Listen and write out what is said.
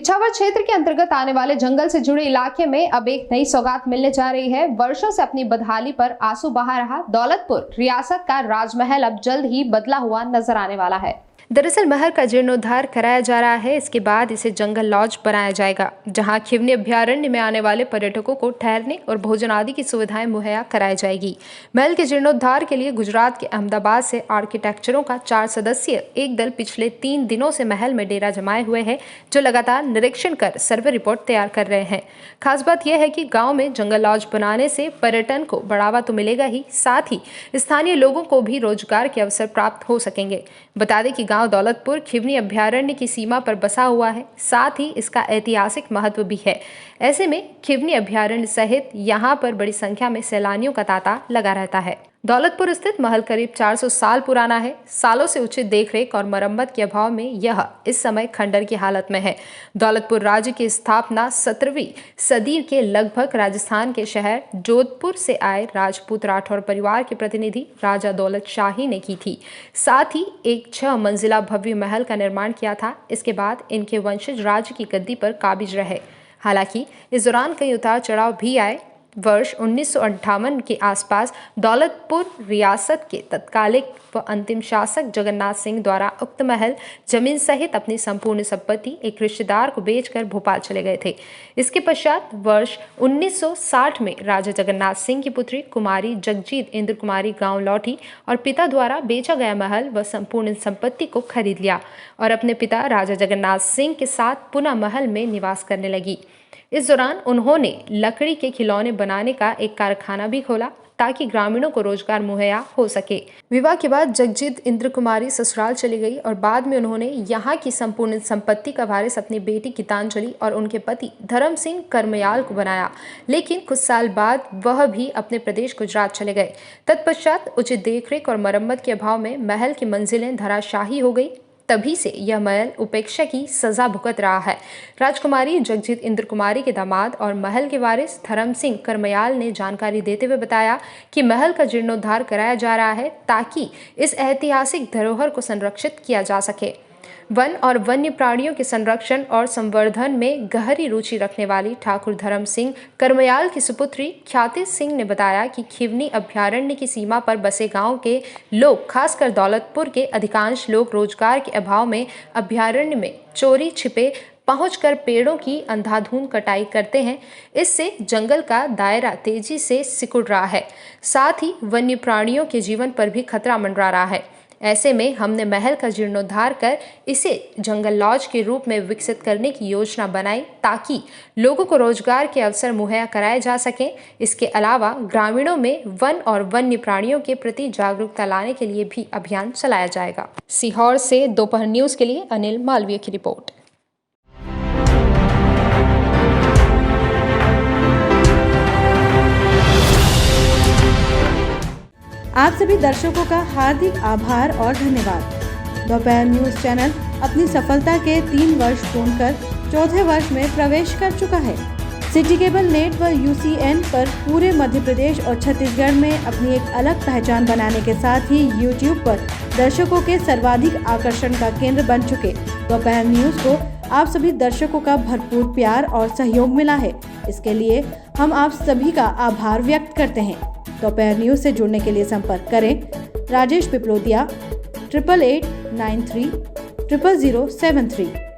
इच्छावर क्षेत्र के अंतर्गत आने वाले जंगल से जुड़े इलाके में अब एक नई सौगात मिलने जा रही है। वर्षों से अपनी बदहाली पर आंसू बहा रहा दौलतपुर रियासत का राजमहल अब जल्द ही बदला हुआ नजर आने वाला है। दरअसल महल का जीर्णोद्धार कराया जा रहा है। इसके बाद इसे जंगल लॉज बनाया जाएगा, जहां खिवनी अभ्यारण्य में आने वाले पर्यटकों को ठहरने और भोजन आदि की सुविधाएं मुहैया कराई जाएगी। महल के जीर्णोद्धार के लिए गुजरात के अहमदाबाद से आर्किटेक्चरों का 4 सदस्यीय एक दल पिछले 3 दिनों से महल में डेरा जमाए हुए है, जो लगातार निरीक्षण कर सर्वे रिपोर्ट तैयार कर रहे हैं। खास बात यह है कि गाँव में जंगल लॉज बनाने से पर्यटन को बढ़ावा तो मिलेगा ही, साथ ही स्थानीय लोगों को भी रोजगार के अवसर प्राप्त हो सकेंगे। बता दें कि गांव दौलतपुर खिवनी अभ्यारण्य की सीमा पर बसा हुआ है, साथ ही इसका ऐतिहासिक महत्व भी है। ऐसे में खिवनी अभ्यारण्य सहित यहां पर बड़ी संख्या में सैलानियों का तांता लगा रहता है। दौलतपुर स्थित महल करीब 400 साल पुराना है। सालों से उचित देखरेख और मरम्मत के अभाव में यह इस समय खंडर की हालत में है। दौलतपुर राज्य की स्थापना 17वीं सदी के लगभग राजस्थान के शहर जोधपुर से आए राजपूत राठौर परिवार के प्रतिनिधि राजा दौलत शाही ने की थी। साथ ही एक 6 मंजिला भव्य महल का निर्माण किया था। इसके बाद इनके वंशज राज्य की गद्दी पर काबिज रहे। हालांकि इस दौरान कई उतार चढ़ाव भी आए। वर्ष 1958 के आसपास दौलतपुर रियासत के तत्कालिक व अंतिम शासक जगन्नाथ सिंह द्वारा उक्त महल जमीन सहित अपनी संपूर्ण संपत्ति एक रिश्तेदार को बेचकर भोपाल चले गए थे। इसके पश्चात वर्ष 1960 में राजा जगन्नाथ सिंह की पुत्री कुमारी जगजीत इंद्र कुमारी गांव लौटी और पिता द्वारा बेचा गया महल व संपूर्ण संपत्ति को खरीद लिया और अपने पिता राजा जगन्नाथ सिंह के साथ पुनः महल में निवास करने लगी। इस दौरान उन्होंने लकड़ी के खिलौने बनाने का एक कारखाना भी खोला, ताकि ग्रामीणों को रोजगार मुहैया हो सके। विवाह के बाद जगजीत इंद्र कुमारी ससुराल चली गई और बाद में उन्होंने यहाँ की संपूर्ण संपत्ति का वारिस अपनी बेटी गीतांजलि और उनके पति धर्म सिंह करमयाल को बनाया। लेकिन कुछ साल बाद वह भी अपने प्रदेश गुजरात चले गए। तत्पश्चात उचित देखरेख और मरम्मत के अभाव में महल की मंजिलें धराशाही हो गई। तभी से यह महल उपेक्षा की सजा भुगत रहा है। राजकुमारी जगजीत इंद्र कुमारी के दामाद और महल के वारिस धर्म सिंह करमयाल ने जानकारी देते हुए बताया कि महल का जीर्णोद्धार कराया जा रहा है, ताकि इस ऐतिहासिक धरोहर को संरक्षित किया जा सके। वन और वन्य प्राणियों के संरक्षण और संवर्धन में गहरी रुचि रखने वाली ठाकुर धर्म सिंह करमयाल की सुपुत्री ख्याति सिंह ने बताया कि खिवनी अभ्यारण्य की सीमा पर बसे गांव के लोग, खासकर दौलतपुर के अधिकांश लोग रोजगार के अभाव में अभ्यारण्य में चोरी छिपे पहुंचकर पेड़ों की अंधाधुंध कटाई करते हैं। इससे जंगल का दायरा तेजी से सिकुड़ रहा है, साथ ही वन्य प्राणियों के जीवन पर भी खतरा मंडरा रहा है। ऐसे में हमने महल का जीर्णोद्धार कर इसे जंगल लॉज के रूप में विकसित करने की योजना बनाई, ताकि लोगों को रोजगार के अवसर मुहैया कराए जा सकें। इसके अलावा ग्रामीणों में वन और वन्य प्राणियों के प्रति जागरूकता लाने के लिए भी अभियान चलाया जाएगा। सीहोर से दोपहर न्यूज के लिए अनिल मालवीय की रिपोर्ट। आप सभी दर्शकों का हार्दिक आभार और धन्यवाद। दोपहर न्यूज चैनल अपनी सफलता के 3 वर्ष पूर्ण कर 4थे वर्ष में प्रवेश कर चुका है। सिटी केबल नेट व UCN पर पूरे मध्य प्रदेश और छत्तीसगढ़ में अपनी एक अलग पहचान बनाने के साथ ही YouTube पर दर्शकों के सर्वाधिक आकर्षण का केंद्र बन चुके दोपहर न्यूज को आप सभी दर्शकों का भरपूर प्यार और सहयोग मिला है। इसके लिए हम आप सभी का आभार व्यक्त करते हैं। दोपहर न्यूज से जुड़ने के लिए संपर्क करें राजेश पिपलोदिया 8889300073।